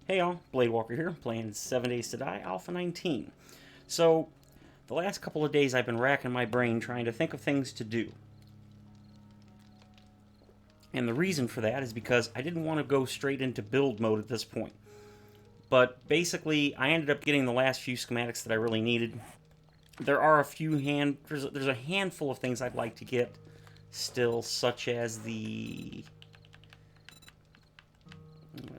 Hey y'all, Blade Walker here, playing 7 Days to Die, Alpha 19. So, the last couple of days I've been racking my brain trying to think of things to do. And the reason for that is because I didn't want to go straight into build mode at this point. But basically, I ended up getting the last few schematics that I really needed. There are there's a handful of things I'd like to get still, such as the...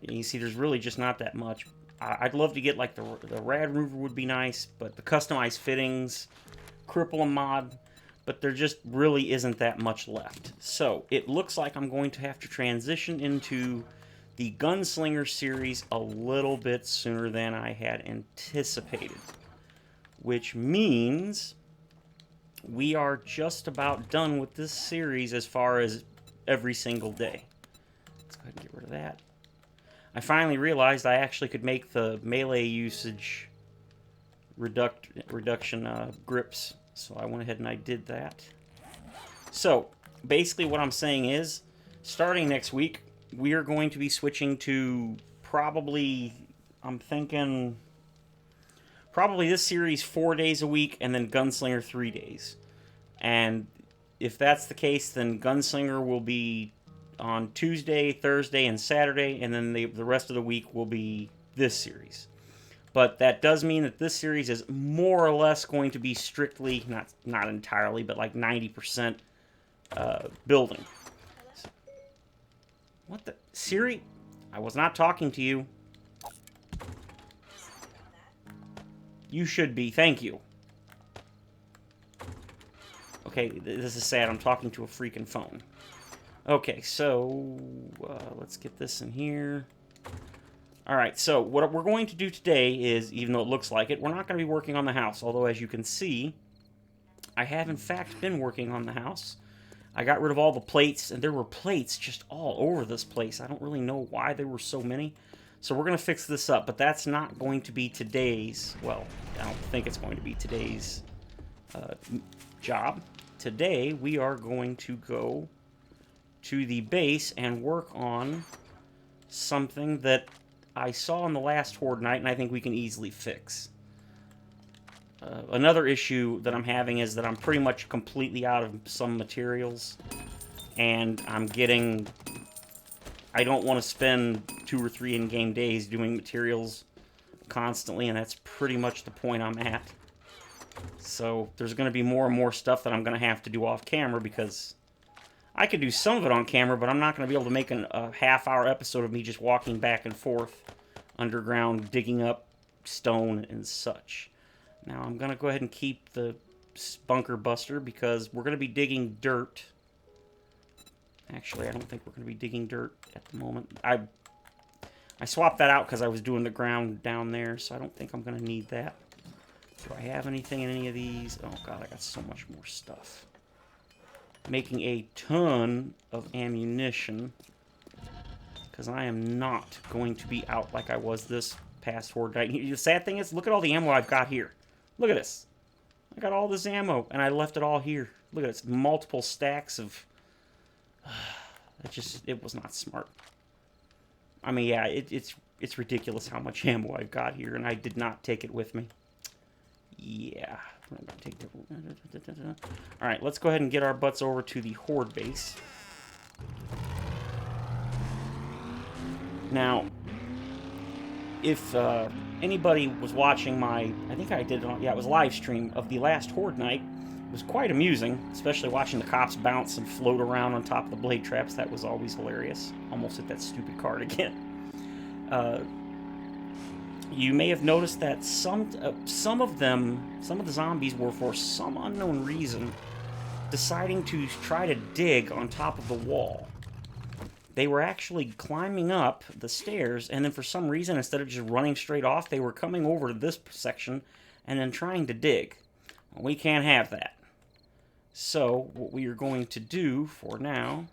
You see, there's really just not that much. I'd love to get, like, the rad remover would be nice, but the customized fittings, cripple and mod, but there just really isn't that much left. So, it looks like I'm going to have to transition into the Gunslinger series a little bit sooner than I had anticipated. Which means we are just about done with this series as far as every single day. Let's go ahead and get rid of that. I finally realized I actually could make the melee usage reduction grips, so I went ahead and I did that. So, basically what I'm saying is, starting next week, we are going to be switching to probably, I'm thinking, probably this series 4 days a week, and then Gunslinger 3 days. And if that's the case, then Gunslinger will be on Tuesday, Thursday, and Saturday, and then the rest of the week will be this series. But that does mean that this series is more or less going to be strictly, not entirely, but like 90% building. What the? Siri? I was not talking to you. You should be. Thank you. Okay, this is sad. I'm talking to a freaking phone. Okay, so let's get this in here. Alright, so what we're going to do today is, even though it looks like it, we're not going to be working on the house. Although, as you can see, I have in fact been working on the house. I got rid of all the plates, and there were plates just all over this place. I don't really know why there were so many. So we're going to fix this up, but that's not going to be today's, well, I don't think it's going to be today's job. Today, we are going to go to the base and work on something that I saw in the last Horde night, and I think we can easily fix. Another issue that I'm having is that I'm pretty much completely out of some materials, and I don't want to spend 2 or 3 in-game days doing materials constantly, and that's pretty much the point I'm at. So there's going to be more and more stuff that I'm going to have to do off camera, because I could do some of it on camera, but I'm not going to be able to make a half-hour episode of me just walking back and forth underground, digging up stone and such. Now I'm going to go ahead and keep the bunker buster, because we're going to be digging dirt. Actually, I don't think we're going to be digging dirt at the moment. I swapped that out because I was doing the ground down there, so I don't think I'm going to need that. Do I have anything in any of these? Oh god, I got so much more stuff. Making a ton of ammunition, because I am not going to be out like I was this past Horde night. The sad thing is, look at all the ammo I've got here. Look at this. I got all this ammo, and I left it all here. Look at this. Multiple stacks of... it was not smart. I mean, yeah, it's ridiculous how much ammo I've got here, and I did not take it with me. Yeah. Alright, let's go ahead and get our butts over to the Horde Base. Now, if anybody was watching my, I think I did it on, yeah, it was a live stream of the last Horde night. It was quite amusing, especially watching the cops bounce and float around on top of the blade traps. That was always hilarious. Almost hit that stupid card again. You may have noticed that some of the zombies were, for some unknown reason, deciding to try to dig on top of the wall. They were actually climbing up the stairs, and then for some reason, instead of just running straight off, they were coming over to this section and then trying to dig. Well, we can't have that. So, what we are going to do for now...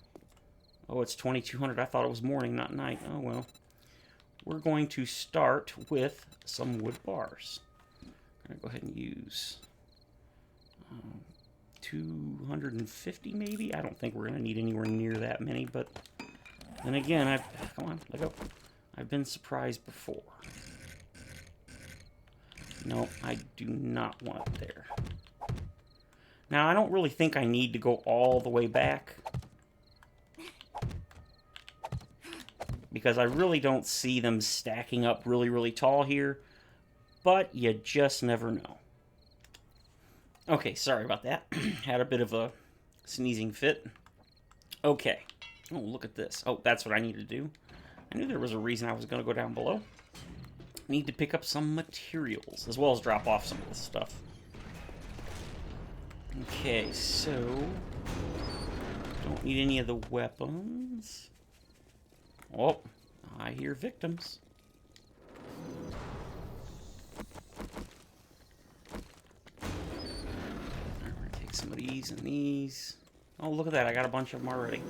Oh, it's 2200. I thought it was morning, not night. Oh, well. We're going to start with some wood bars. I'm going to go ahead and use 250 maybe? I don't think we're going to need anywhere near that many, but then again, come on, let go. I've been surprised before. No, I do not want it there. Now, I don't really think I need to go all the way back, because I really don't see them stacking up really, really tall here, but you just never know. Okay, sorry about that. Had a bit of a sneezing fit. Okay. Oh, look at this. Oh, that's what I need to do. I knew there was a reason I was going to go down below. Need to pick up some materials, as well as drop off some of this stuff. Okay, so... don't need any of the weapons. Oh, I hear victims. Alright, take some of these and these. Oh, look at that, I got a bunch of them already.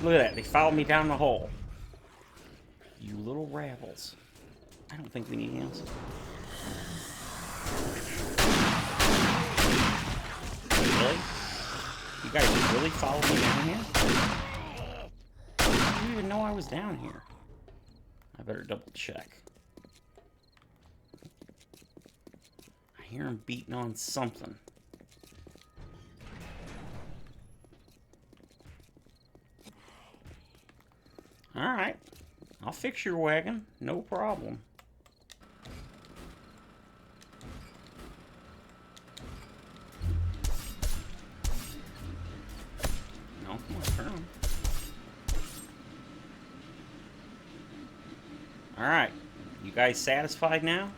Look at that, they followed me down the hole. You little rabbles. I don't think we need anything else. Really? You guys really followed me down here? I didn't even know I was down here. I better double check. I hear him beating on something. Alright. I'll fix your wagon. No problem. No, come on, turn them. Alright. You guys satisfied now?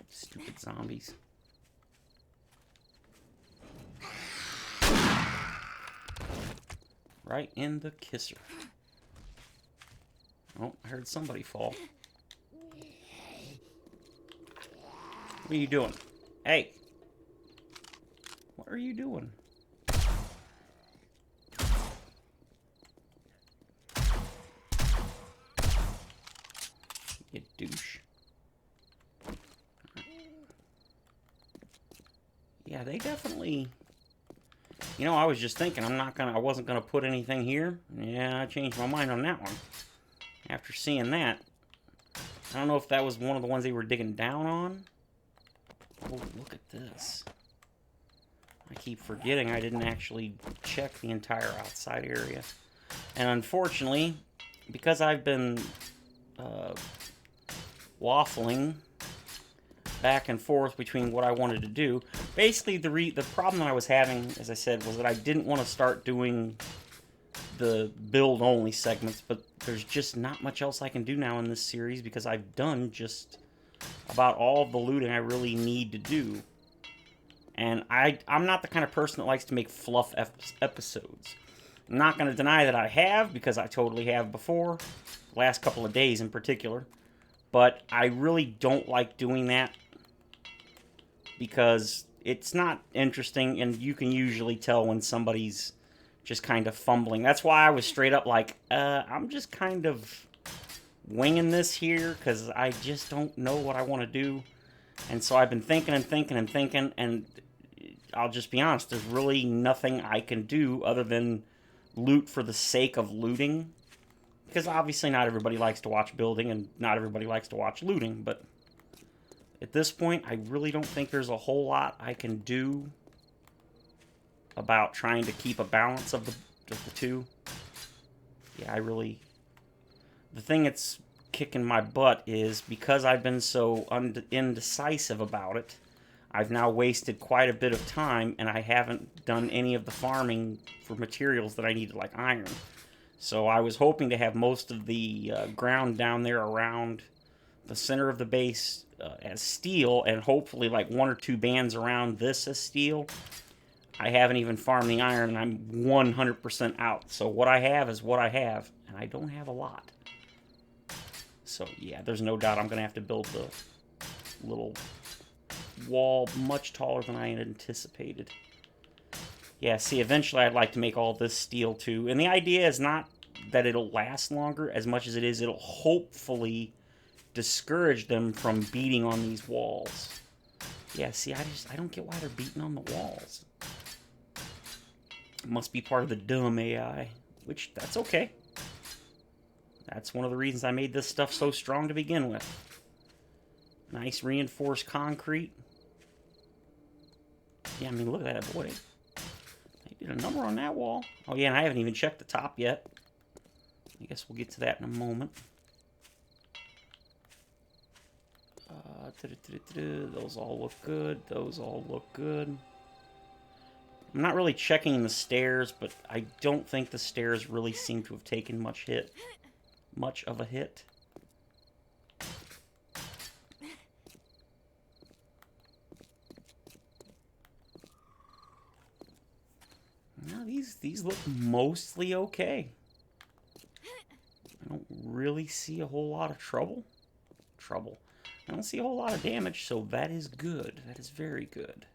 Stupid zombies. Right in the kisser. Oh, I heard somebody fall. What are you doing? Hey! What are you doing? You douche. Yeah, they definitely... You know, I was just thinking I wasn't gonna put anything here. Yeah, I changed my mind on that one. After seeing that. I don't know if that was one of the ones they were digging down on. Oh, look at this. I keep forgetting I didn't actually check the entire outside area. And unfortunately, because I've been waffling back and forth between what I wanted to do. Basically, the problem that I was having, as I said, was that I didn't want to start doing the build-only segments, but there's just not much else I can do now in this series because I've done just about all the looting I really need to do. And I'm not the kind of person that likes to make fluff episodes. I'm not going to deny that I have, because I totally have before, last couple of days in particular. But I really don't like doing that because it's not interesting, and you can usually tell when somebody's just kind of fumbling. That's why I was straight up like, I'm just kind of winging this here because I just don't know what I want to do. And so I've been thinking and thinking and thinking, and I'll just be honest, there's really nothing I can do other than loot for the sake of looting. Because obviously not everybody likes to watch building, and not everybody likes to watch looting, but at this point, I really don't think there's a whole lot I can do about trying to keep a balance of the two. Yeah, the thing that's kicking my butt is because I've been so indecisive about it, I've now wasted quite a bit of time, and I haven't done any of the farming for materials that I needed, like iron. So I was hoping to have most of the ground down there around the center of the base as steel, and hopefully like 1 or 2 bands around this as steel. I haven't even farmed the iron, and I'm 100% out. So what I have is what I have, and I don't have a lot. So yeah, there's no doubt I'm going to have to build the little wall much taller than I had anticipated. Yeah, see, eventually I'd like to make all this steel too. And the idea is not that it'll last longer as much as it is it'll hopefully discourage them from beating on these walls. Yeah, see, I don't get why they're beating on the walls. It must be part of the dumb AI, which, that's okay. That's one of the reasons I made this stuff so strong to begin with. Nice reinforced concrete. Yeah, I mean, look at that, boy. They did a number on that wall. Oh, yeah, and I haven't even checked the top yet. I guess we'll get to that in a moment. Those all look good. Those all look good. I'm not really checking the stairs, but I don't think the stairs really seem to have taken much of a hit. Now these look mostly okay. I don't really see a whole lot of trouble. I don't see a whole lot of damage, so that is good. That is very good.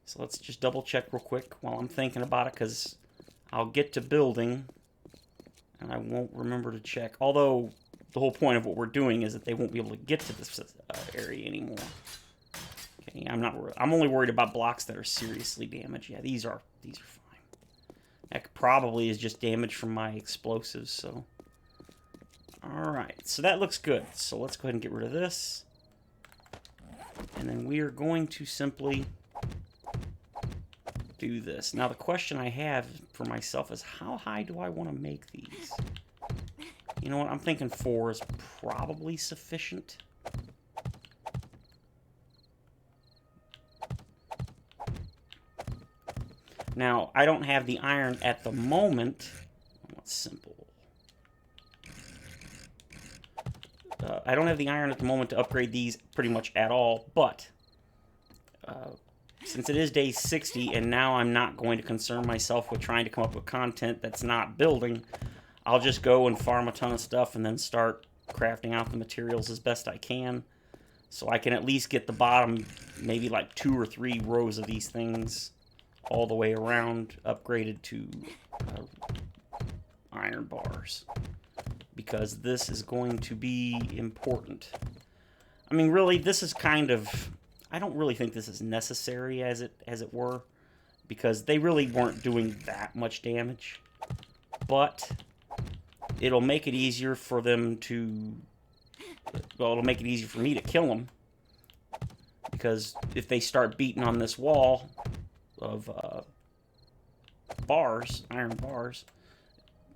So let's just double check real quick while I'm thinking about it, because I'll get to building and I won't remember to check. Although the whole point of what we're doing is that they won't be able to get to this area anymore. Okay, I'm only worried about blocks that are seriously damaged. Yeah, these are fine. That probably is just damage from my explosives, so. Alright, so that looks good. So let's go ahead and get rid of this. And then we are going to simply do this. Now the question I have for myself is, how high do I want to make these? You know what, I'm thinking 4 is probably sufficient. Now, I don't have the iron at the moment. What's simple? I don't have the iron at the moment to upgrade these pretty much at all, but since it is day 60 and now I'm not going to concern myself with trying to come up with content that's not building, I'll just go and farm a ton of stuff and then start crafting out the materials as best I can, so I can at least get the bottom, maybe like 2 or 3 rows of these things all the way around upgraded to iron bars, because this is going to be important. I mean, really, this is kind of, I don't really think this is necessary as it were, because they really weren't doing that much damage, but it'll make it easier for them to, well, it'll make it easier for me to kill them, because if they start beating on this wall of bars, iron bars,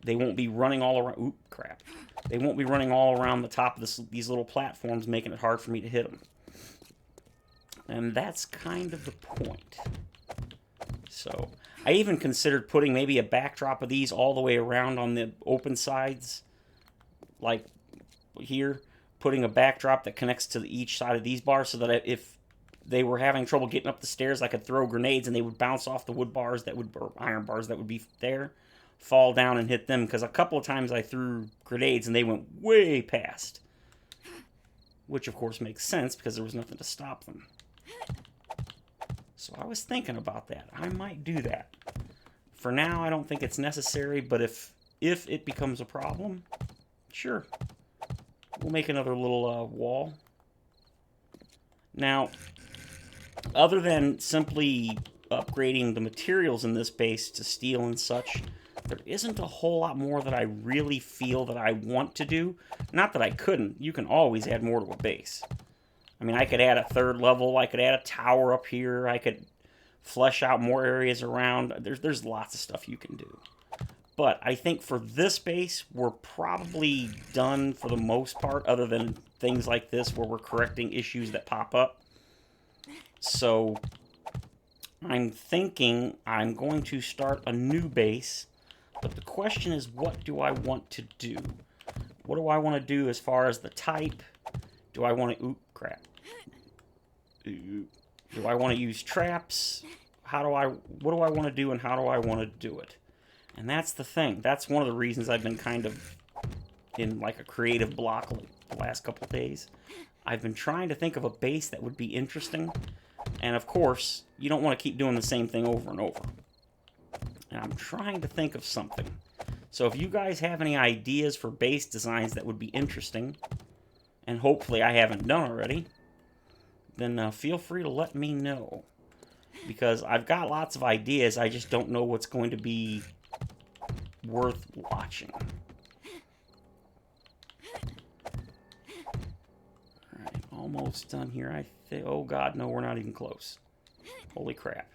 they won't be running all around. Oop, crap. They won't be running all around the top of these little platforms, making it hard for me to hit them. And that's kind of the point. So, I even considered putting maybe a backdrop of these all the way around on the open sides. Like here, putting a backdrop that connects to each side of these bars, so that if they were having trouble getting up the stairs, I could throw grenades and they would bounce off the wood bars that would, or iron bars that would be there, fall down and hit them, because a couple of times I threw grenades and they went way past. Which of course makes sense, because there was nothing to stop them. So I was thinking about that. I might do that. For now, I don't think it's necessary, but if it becomes a problem, sure. We'll make another little wall. Now, other than simply upgrading the materials in this base to steel and such, there isn't a whole lot more that I really feel that I want to do. Not that I couldn't. You can always add more to a base. I mean, I could add a 3rd level. I could add a tower up here. I could flesh out more areas around. There's lots of stuff you can do. But I think for this base, we're probably done for the most part, other than things like this where we're correcting issues that pop up. So I'm thinking I'm going to start a new base. But the question is, what do I want to do? What do I want to do as far as the type? Do I want to... Oop, crap. Do I want to use traps? What do I want to do, and how do I want to do it? And that's the thing. That's one of the reasons I've been kind of in like a creative block the last couple of days. I've been trying to think of a base that would be interesting. And of course, you don't want to keep doing the same thing over and over. And I'm trying to think of something. So if you guys have any ideas for base designs that would be interesting, and hopefully I haven't done already, then feel free to let me know. Because I've got lots of ideas, I just don't know what's going to be worth watching. Alright, almost done here, I think. Oh god, no, we're not even close. Holy crap.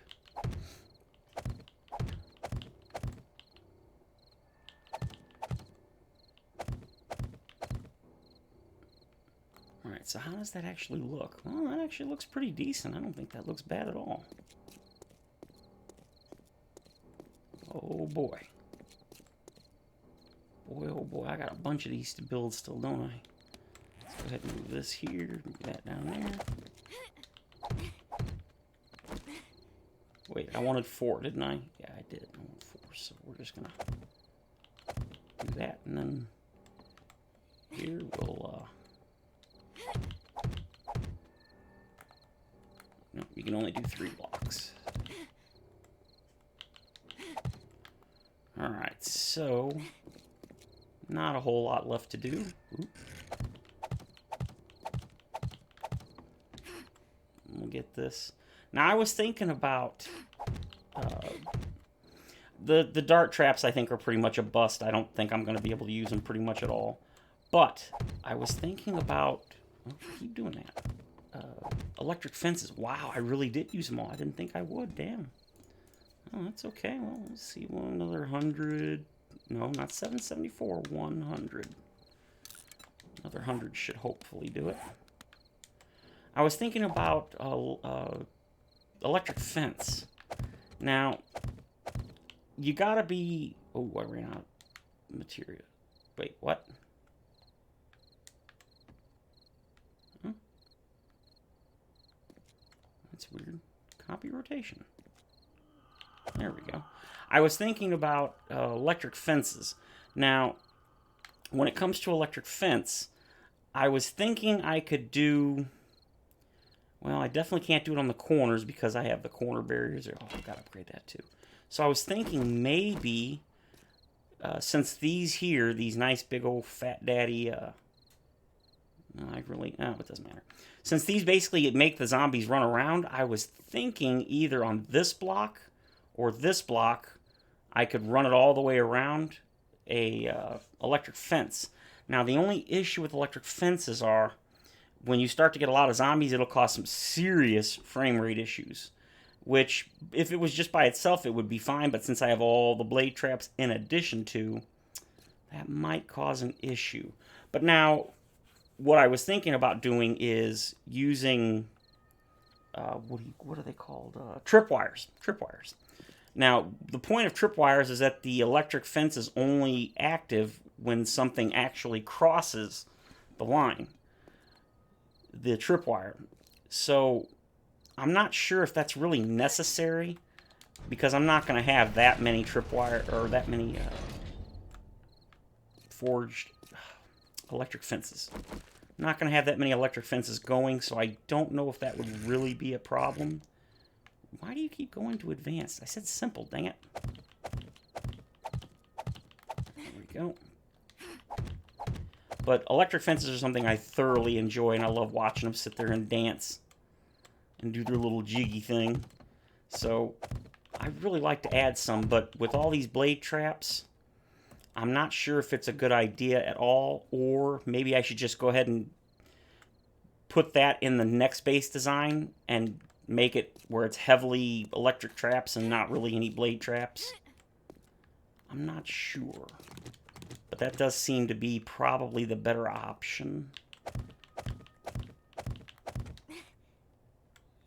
Alright, so how does that actually look? Well, that actually looks pretty decent. I don't think that looks bad at all. Oh boy. Boy, oh boy, I got a bunch of these to build still, don't I? Let's go ahead and move this here, move that down there. Wait, I wanted 4, didn't I? Yeah, I did. I wanted 4, so we're just gonna do that, and then here we'll, no, you can only do 3 blocks. Alright, so not a whole lot left to do. Oop. We'll get this. Now, I was thinking about the dart traps. I think are pretty much a bust. I don't think I'm going to be able to use them pretty much at all. But I was thinking about, oh, keep doing that. Electric fences. Wow, I really did use them all. I didn't think I would. Damn. Oh, that's okay. Well, let's see. Well, another 100. No, not 774. 100. Another 100 should hopefully do it. I was thinking about electric fence. Now, you gotta be... Oh, I ran out of material. Wait, what? Huh? That's weird. Copy rotation. There we go. I was thinking about electric fences. Now, when it comes to electric fence, I was thinking I could do... Well, I definitely can't do it on the corners because I have the corner barriers. Oh, I've got to upgrade that too. So I was thinking maybe, since these here, these nice big old fat daddy... no, it doesn't matter. Since these basically make the zombies run around, I was thinking either on this block or this block, I could run it all the way around a electric fence. Now, the only issue with electric fences are when you start to get a lot of zombies, it'll cause some serious frame rate issues. Which, if it was just by itself, it would be fine. But since I have all the blade traps in addition to, that might cause an issue. But now, what I was thinking about doing is using, what are they called? Tripwires. Tripwires. Now, the point of tripwires is that the electric fence is only active when something actually crosses the line. The tripwire. So I'm not sure if that's really necessary because I'm not going to have that many tripwire or that many forged electric fences. I'm not going to have that many electric fences going, so I don't know if that would really be a problem. Why do you keep going to advanced? I said simple, dang it. There we go. But electric fences are something I thoroughly enjoy, and I love watching them sit there and dance and do their little jiggy thing. So I really like to add some, but with all these blade traps, I'm not sure if it's a good idea at all, or maybe I should just go ahead and put that in the next base design and make it where it's heavily electric traps and not really any blade traps. I'm not sure. But that does seem to be probably the better option.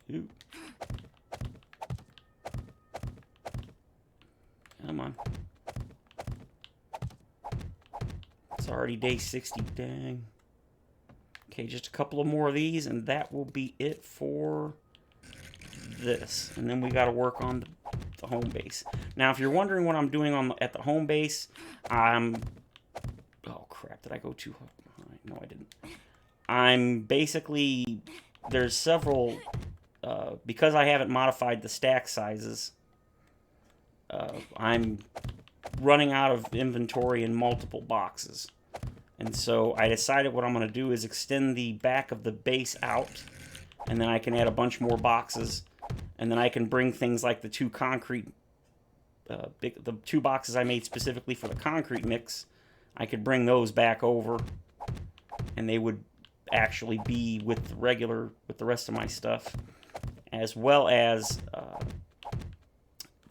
Ooh. Come on. It's already day 60, dang. Okay, just a couple of more of these, and that will be it for this. And then we got to work on the home base. Now, if you're wondering what I'm doing at the home base, oh crap, did I go too high? No, I didn't. I'm basically, there's several, because I haven't modified the stack sizes, I'm running out of inventory in multiple boxes. And so I decided what I'm going to do is extend the back of the base out, and then I can add a bunch more boxes, and then I can bring things like the two concrete, the two boxes I made specifically for the concrete mix. I could bring those back over, and they would actually be with the rest of my stuff, as well as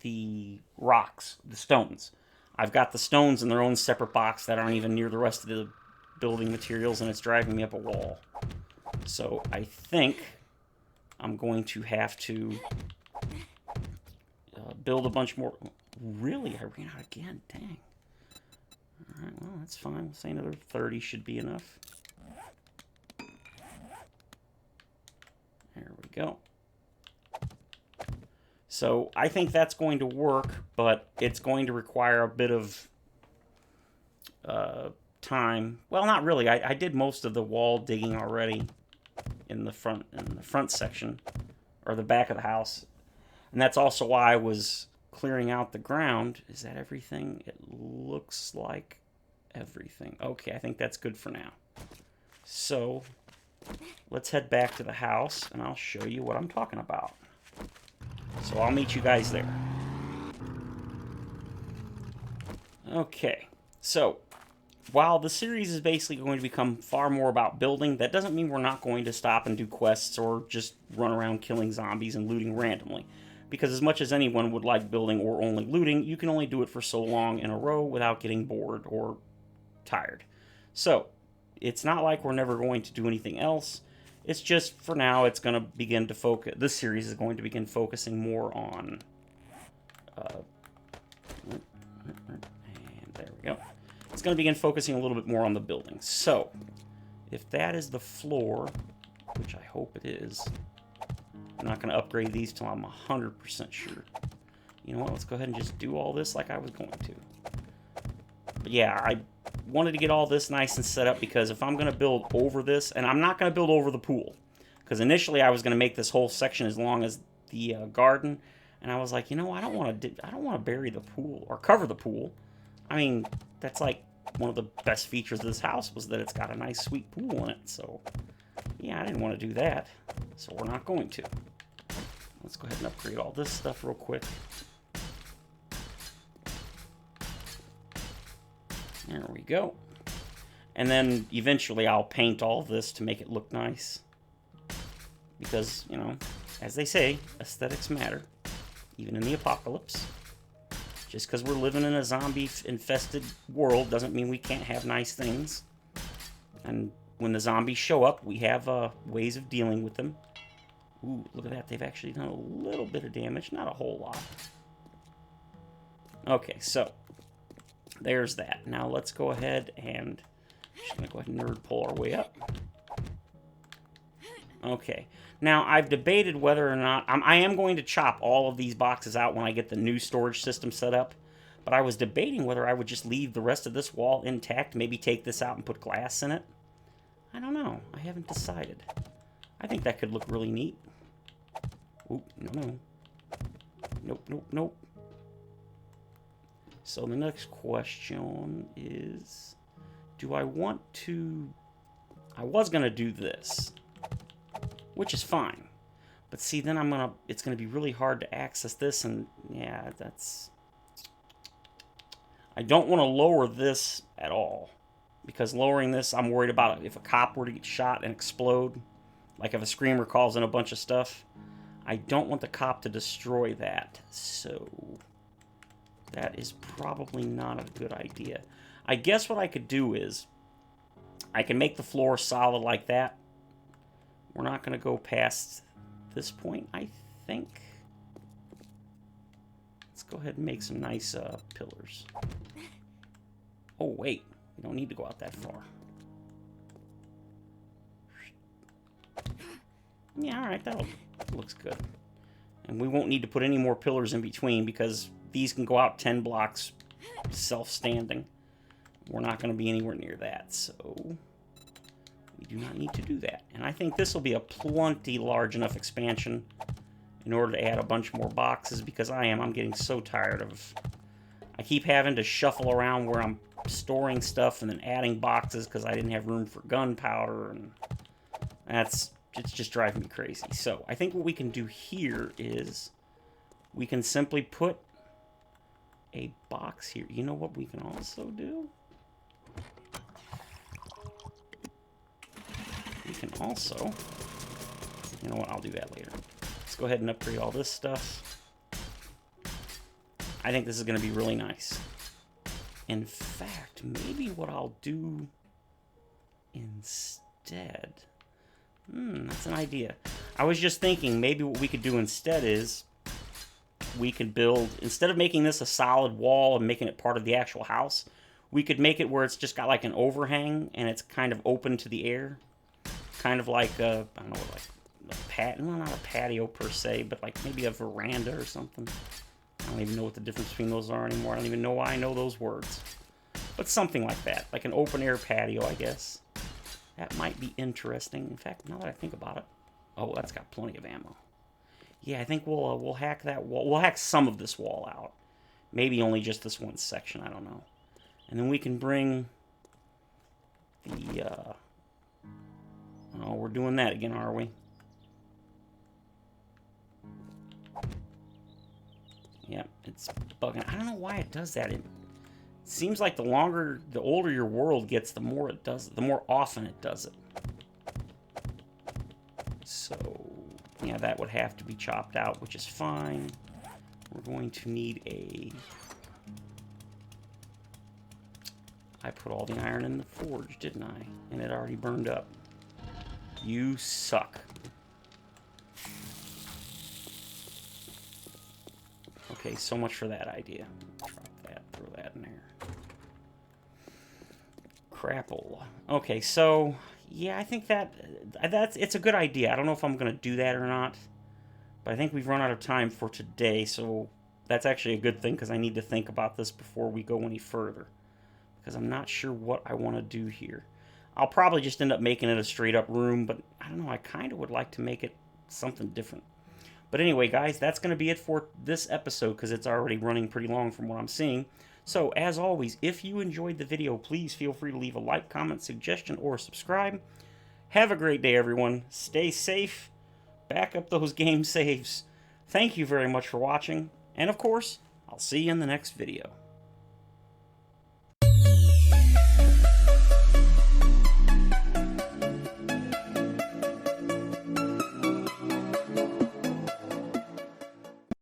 the rocks, the stones. I've got the stones in their own separate box that aren't even near the rest of the building materials, and it's driving me up a wall. So I think I'm going to have to build a bunch more. Really? I ran out again. Dang. Alright, well, that's fine. We'll say another 30 should be enough. There we go. So I think that's going to work, but it's going to require a bit of time. Well, not really. I did most of the wall digging already in the front section, or the back of the house, and that's also why I was clearing out the ground. Is that everything? It looks like everything. Okay, I think that's good for now. So let's head back to the house, and I'll show you what I'm talking about. So I'll meet you guys there. Okay, so while the series is basically going to become far more about building, that doesn't mean we're not going to stop and do quests or just run around killing zombies and looting randomly. Because as much as anyone would like building or only looting, you can only do it for so long in a row without getting bored or tired. So it's not like we're never going to do anything else. It's just, for now, it's going to begin to focus. This series is going to begin focusing more on... and there we go. It's going to begin focusing a little bit more on the building. So, if that is the floor, which I hope it is, I'm not going to upgrade these till I'm 100% sure. You know what? Let's go ahead and just do all this like I was going to. But yeah, I wanted to get all this nice and set up, because if I'm going to build over this, and I'm not going to build over the pool, because initially I was going to make this whole section as long as the garden, and I was like, you know, I don't want to bury the pool or cover the pool. I mean, that's like one of the best features of this house, was that it's got a nice sweet pool in it. So yeah, I didn't want to do that, so we're not going to. Let's go ahead and upgrade all this stuff real quick. There we go. And then eventually I'll paint all this to make it look nice. Because, you know, as they say, aesthetics matter. Even in the apocalypse. Just because we're living in a zombie-infested world doesn't mean we can't have nice things. And when the zombies show up, we have ways of dealing with them. Ooh, look at that. They've actually done a little bit of damage. Not a whole lot. Okay, so there's that. Now let's go ahead and... just going to go ahead and nerd pull our way up. Okay. Now, I've debated whether or not... I am going to chop all of these boxes out when I get the new storage system set up. But I was debating whether I would just leave the rest of this wall intact. Maybe take this out and put glass in it. I don't know. I haven't decided. I think that could look really neat. Oop, no. Nope, nope, nope. So the next question is... do I want to... I was going to do this, which is fine. But see, then it's going to be really hard to access this, and yeah, that's... I don't want to lower this at all, because lowering this, I'm worried about if a cop were to get shot and explode, like if a screamer calls in a bunch of stuff. I don't want the cop to destroy that, so that is probably not a good idea. I guess what I could do is I can make the floor solid like that. We're not going to go past this point, I think. Let's go ahead and make some nice pillars. Oh, wait. We don't need to go out that far. Yeah, alright, that looks good. And we won't need to put any more pillars in between, because these can go out 10 blocks self-standing. We're not going to be anywhere near that, so we do not need to do that. And I think this will be a plenty large enough expansion in order to add a bunch more boxes, because I'm getting so tired of... I keep having to shuffle around where I'm storing stuff and then adding boxes because I didn't have room for gunpowder, and it's just driving me crazy. So I think what we can do here is we can simply put a box here. You know what we can also do? We can also, you know what, I'll do that later. Let's go ahead and upgrade all this stuff. I think this is going to be really nice. In fact, maybe what I'll do instead... that's an idea. I was just thinking maybe what we could do instead is we could build, instead of making this a solid wall and making it part of the actual house, we could make it where it's just got like an overhang and it's kind of open to the air. Kind of like a, I don't know, like well, not a patio per se, but like maybe a veranda or something. I don't even know what the difference between those are anymore. I don't even know why I know those words. But something like that, like an open air patio, I guess. That might be interesting. In fact, now that I think about it, oh, that's got plenty of ammo. Yeah, I think we'll hack that wall. We'll hack some of this wall out. Maybe only just this one section. I don't know. And then we can bring the. Oh, we're doing that again, are we? Yep, it's bugging. I don't know why it does that. It seems like the older your world gets, the more it does it. The more often it does it. So, yeah, that would have to be chopped out, which is fine. We're going to need a... I put all the iron in the forge, didn't I? And it already burned up. You suck. Okay, so much for that idea. Drop that, throw that in there. Crapple. Okay, so yeah, I think it's a good idea. I don't know if I'm gonna do that or not, but I think we've run out of time for today, so that's actually a good thing because I need to think about this before we go any further, because I'm not sure what I want to do here. I'll probably just end up making it a straight up room, but I don't know, I kind of would like to make it something different. But anyway, guys, that's going to be it for this episode because it's already running pretty long from what I'm seeing. So, as always, if you enjoyed the video, please feel free to leave a like, comment, suggestion, or subscribe. Have a great day, everyone. Stay safe. Back up those game saves. Thank you very much for watching. And, of course, I'll see you in the next video.